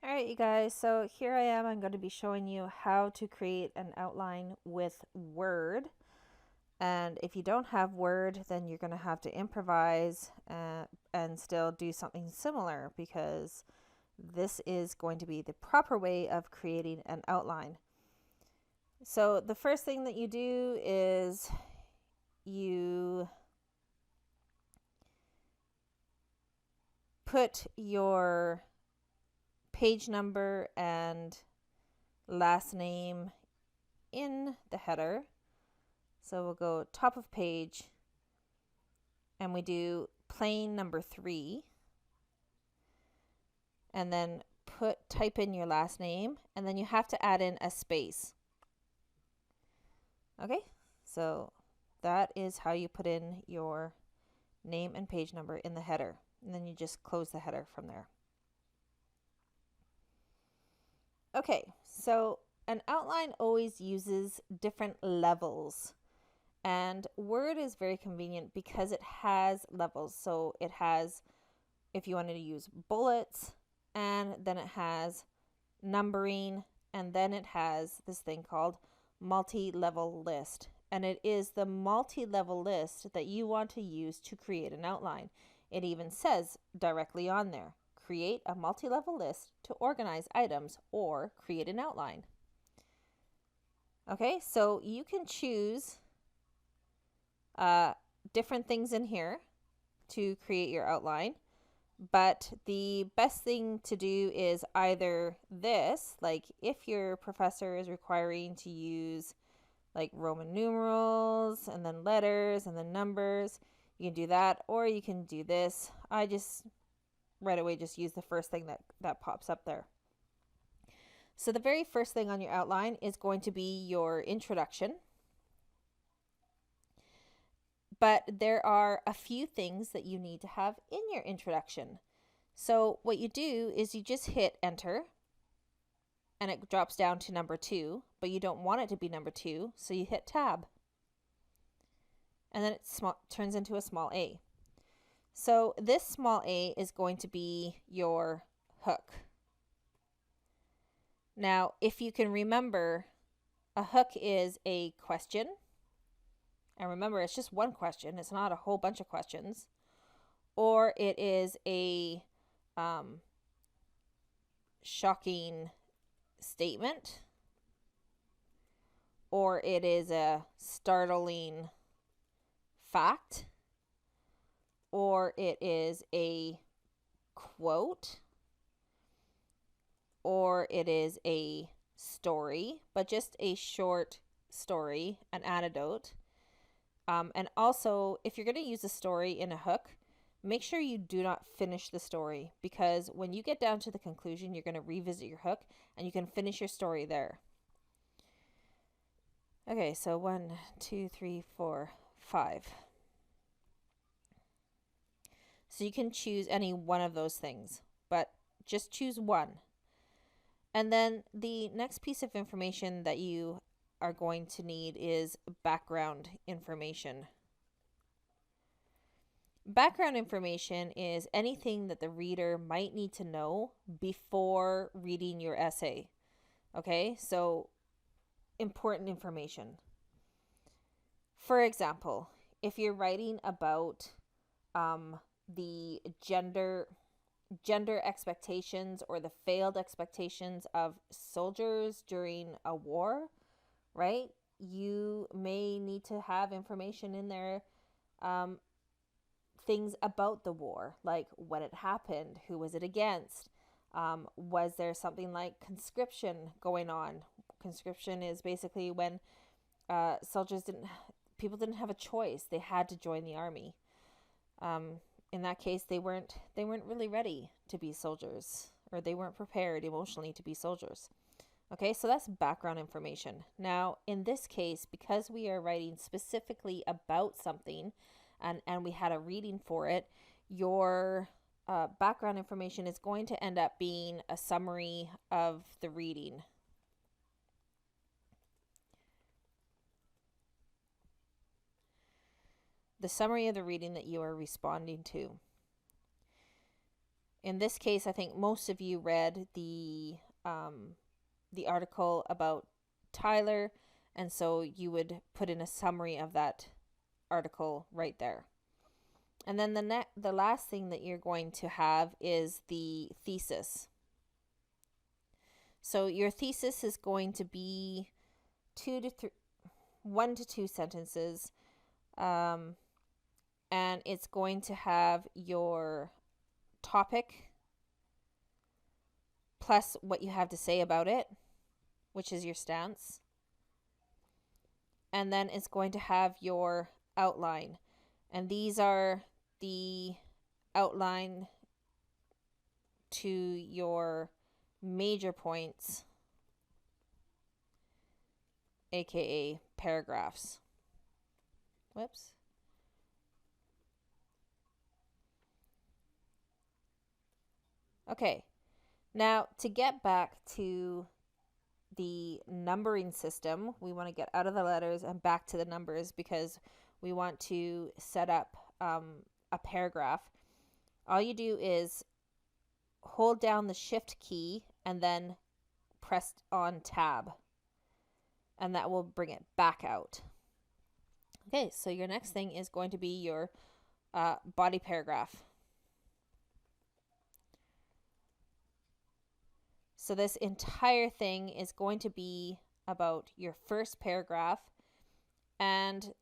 Alright, you guys, so here I am. I'm going to be showing you how to create an outline with Word. And if you don't have Word, then you're going to have to improvise and still do something similar, because this is going to be the proper way of creating an outline. So the first thing that you do is you put your page number and last name in the header. So we'll go top of page and we do plain number 3, and then type in your last name, and then you have to add in a space. Okay, so that is how you put in your name and page number in the header, and then you just close the header from there. Okay, so an outline always uses different levels. And Word is very convenient because it has levels. So it has, if you wanted to use bullets, and then it has numbering, and then it has this thing called multi-level list. And it is the multi-level list that you want to use to create an outline. It even says directly on there, create a multi-level list to organize items or create an outline. Okay, so you can choose different things in here to create your outline, but the best thing to do is either this, like if your professor is requiring to use like Roman numerals and then letters and then numbers, you can do that, or you can do this. I just right away just use the first thing that pops up there. So the very first thing on your outline is going to be your introduction. But there are a few things that you need to have in your introduction. So what you do is you just hit enter and it drops down to number 2, but you don't want it to be number 2, so you hit tab. And then it turns into a small a. So this small a is going to be your hook. Now, if you can remember, a hook is a question. And remember, it's just one question. It's not a whole bunch of questions. Or it is a shocking statement. Or it is a startling fact. Or it is a quote. Or it is a story, but just a short story, an anecdote. And also, if you're going to use a story in a hook, make sure you do not finish the story, because when you get down to the conclusion, you're going to revisit your hook and you can finish your story there. Okay, so 1, 2, 3, 4, 5. So you can choose any one of those things, but just choose one. And then the next piece of information that you are going to need is background information. Background information is anything that the reader might need to know before reading your essay. Okay, so important information. For example, if you're writing about the gender expectations or the failed expectations of soldiers during a war, right? You may need to have information in there, things about the war, like when it happened, who was it against, was there something like conscription going on? Conscription is basically when people didn't have a choice; they had to join the army. In that case, they weren't really ready to be soldiers, or they weren't prepared emotionally to be soldiers. Okay, so that's background information. Now, in this case, because we are writing specifically about something and we had a reading for it, your background information is going to end up being a summary of the reading. The summary of the reading that you are responding to. in this case, I think most of you read the article about Tyler, and so you would put in a summary of that article right there. And then the last thing that you're going to have is the thesis. So your thesis is going to be 1 to 2 sentences, and it's going to have your topic plus what you have to say about it, which is your stance. And then it's going to have your outline. And these are the outline to your major points, aka paragraphs. Whoops. Okay, now to get back to the numbering system, we want to get out of the letters and back to the numbers because we want to set up a paragraph. All you do is hold down the shift key and then press on tab, and that will bring it back out. Okay, so your next thing is going to be your body paragraph. So this entire thing is going to be about your first paragraph, and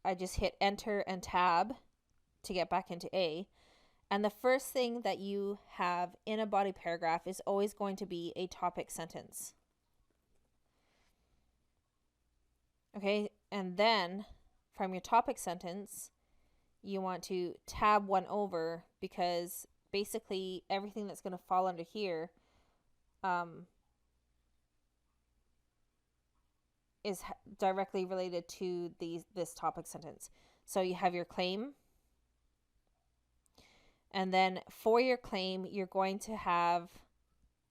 I just hit enter and tab to get back into A. And the first thing that you have in a body paragraph is always going to be a topic sentence. Okay, and then from your topic sentence, you want to tab one over because basically everything that's going to fall under here is directly related to this topic sentence. So you have your claim, and then for your claim, you're going to have,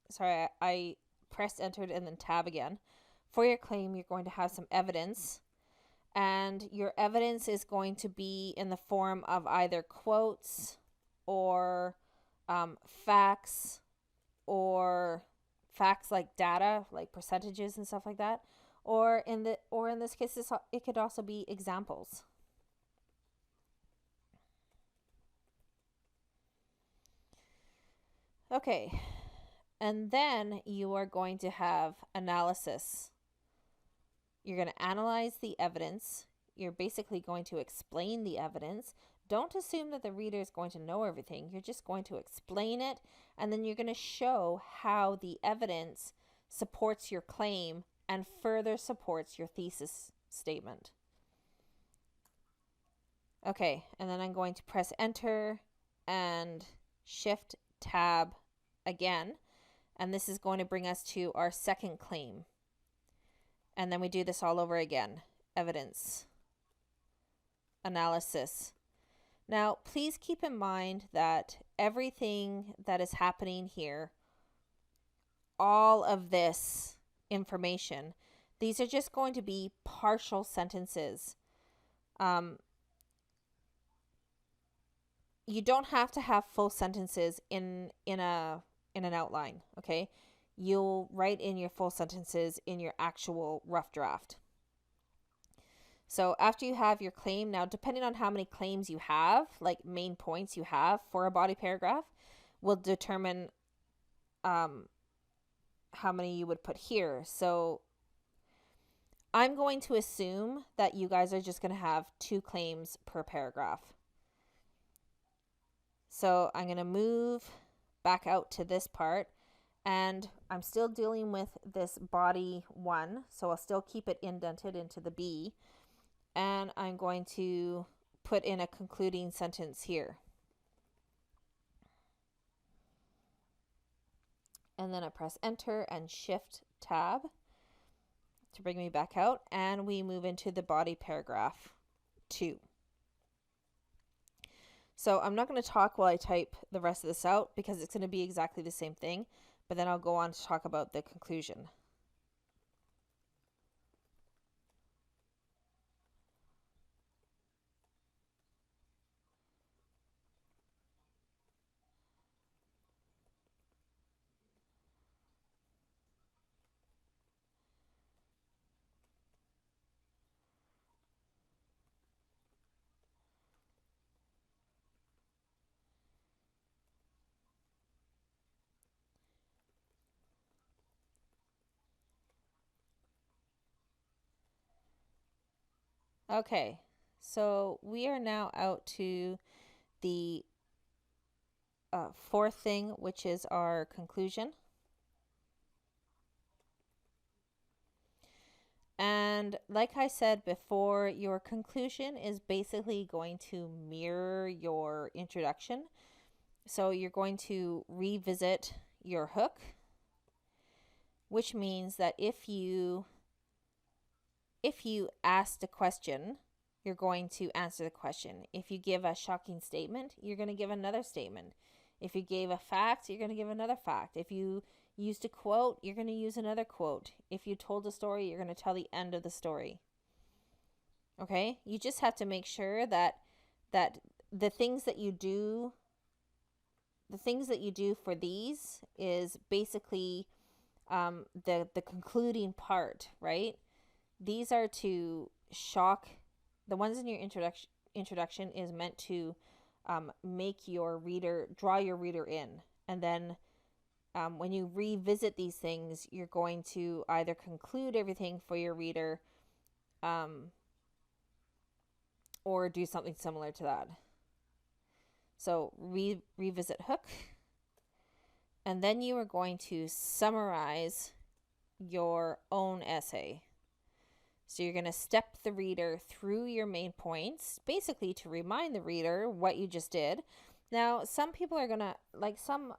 sorry, I pressed enter and then tab again. For your claim, you're going to have some evidence, and your evidence is going to be in the form of either quotes or facts, or facts like data, like percentages and stuff like that, or in this case, it could also be examples. Okay, and then you are going to have analysis. You're going to analyze the evidence. You're basically going to explain the evidence. Don't assume that the reader is going to know everything. You're just going to explain it, and then you're going to show how the evidence supports your claim and further supports your thesis statement. Okay, and then I'm going to press enter and shift tab again, and this is going to bring us to our second claim. And then we do this all over again. Evidence, analysis. Now, please keep in mind that everything that is happening here, all of this information, these are just going to be partial sentences. You don't have to have full sentences in an outline, okay? You'll write in your full sentences in your actual rough draft. So after you have your claim, now depending on how many claims you have, like main points you have for a body paragraph, will determine how many you would put here. So I'm going to assume that you guys are just going to have 2 claims per paragraph. So I'm going to move back out to this part, and I'm still dealing with this body 1, so I'll still keep it indented into the B, and I'm going to put in a concluding sentence here. And then I press enter and shift tab to bring me back out, and we move into the body paragraph 2. So I'm not going to talk while I type the rest of this out because it's going to be exactly the same thing, but then I'll go on to talk about the conclusion. Okay, so we are now out to the fourth thing, which is our conclusion. And like I said before, your conclusion is basically going to mirror your introduction. So you're going to revisit your hook, which means that if you asked a question, you're going to answer the question. If you give a shocking statement, you're going to give another statement. If you gave a fact, you're going to give another fact. If you used a quote, you're going to use another quote. If you told a story, you're going to tell the end of the story. Okay? You just have to make sure that the things that you do for these is basically the concluding part, right? These are to shock. The ones in your introduction is meant to make your reader, draw your reader in. And then when you revisit these things, you're going to either conclude everything for your reader or do something similar to that. So revisit hook. And then you are going to summarize your own essay. So you're going to step the reader through your main points, basically to remind the reader what you just did. Now, some people are going to, like some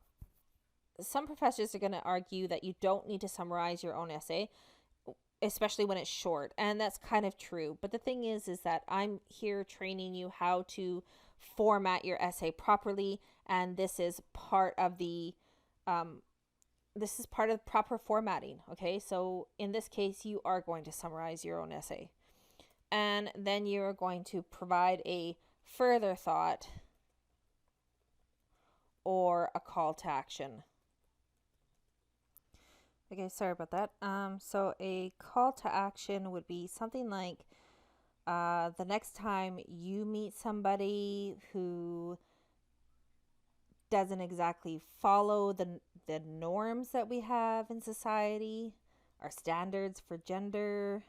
professors are going to argue that you don't need to summarize your own essay, especially when it's short. And that's kind of true. But the thing is that I'm here training you how to format your essay properly. And this is part of the proper formatting. Okay, so in this case, you are going to summarize your own essay. And then you're going to provide a further thought or a call to action. Okay, sorry about that. So a call to action would be something like the next time you meet somebody who doesn't exactly follow the norms that we have in society, our standards for gender,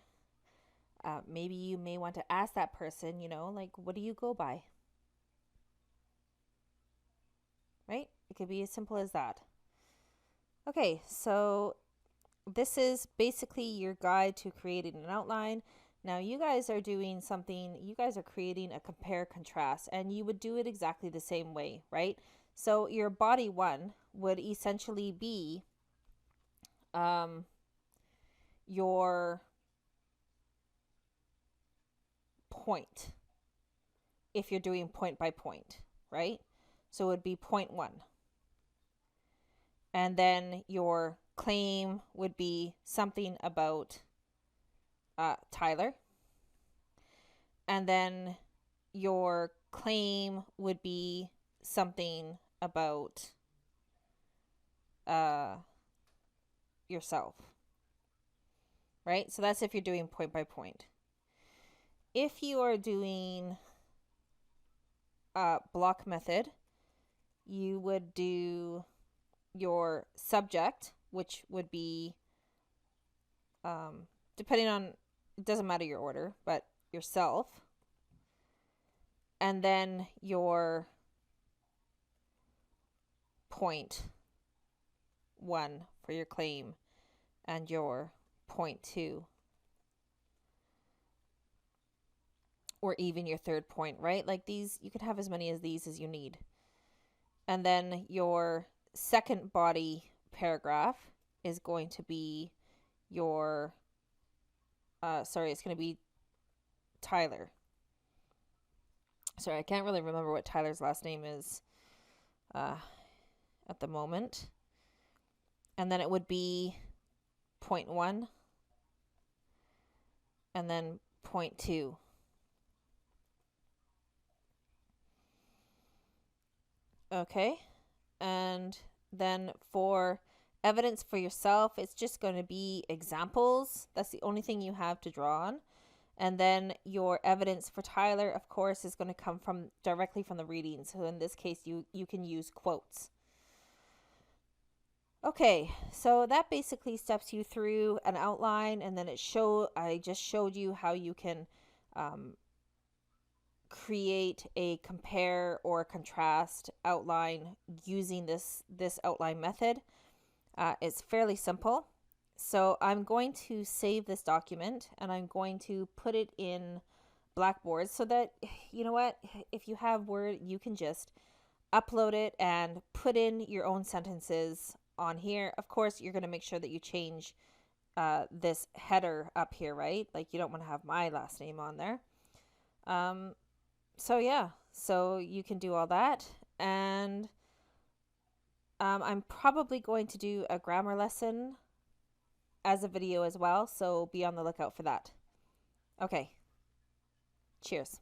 maybe you may want to ask that person, like, what do you go by? Right? It could be as simple as that. Okay, so this is basically your guide to creating an outline. Now you guys are doing something, you guys are creating a compare contrast, and you would do it exactly the same way, right? So your body one would essentially be your point, if you're doing point by point, right? So it would be point one. And then your claim would be something about Tyler. And then your claim would be something about yourself. Right? So that's if you're doing point by point. If you are doing block method, you would do your subject, which would be, depending on, it doesn't matter your order, but yourself. And then your point one for your claim and your point two. Or even your third point, right? Like these, you could have as many as these as you need. And then your second body paragraph is going to be your, it's going to be Tyler. Sorry, I can't really remember what Tyler's last name is at the moment. And then it would be point one. And then point two. Okay, and then for evidence for yourself, it's just going to be examples. That's the only thing you have to draw on. And then your evidence for Tyler, of course, is going to come from directly from the reading. So in this case, you can use quotes. Okay, so that basically steps you through an outline, and then I just showed you how you can create a compare or contrast outline using this outline method. It's fairly simple. So I'm going to save this document and I'm going to put it in Blackboard so that, you know what, if you have Word, you can just upload it and put in your own sentences on here. Of course, you're going to make sure that you change this header up here, right? Like you don't want to have my last name on there. So yeah, so you can do all that. And I'm probably going to do a grammar lesson as a video as well, so be on the lookout for that. Okay, cheers.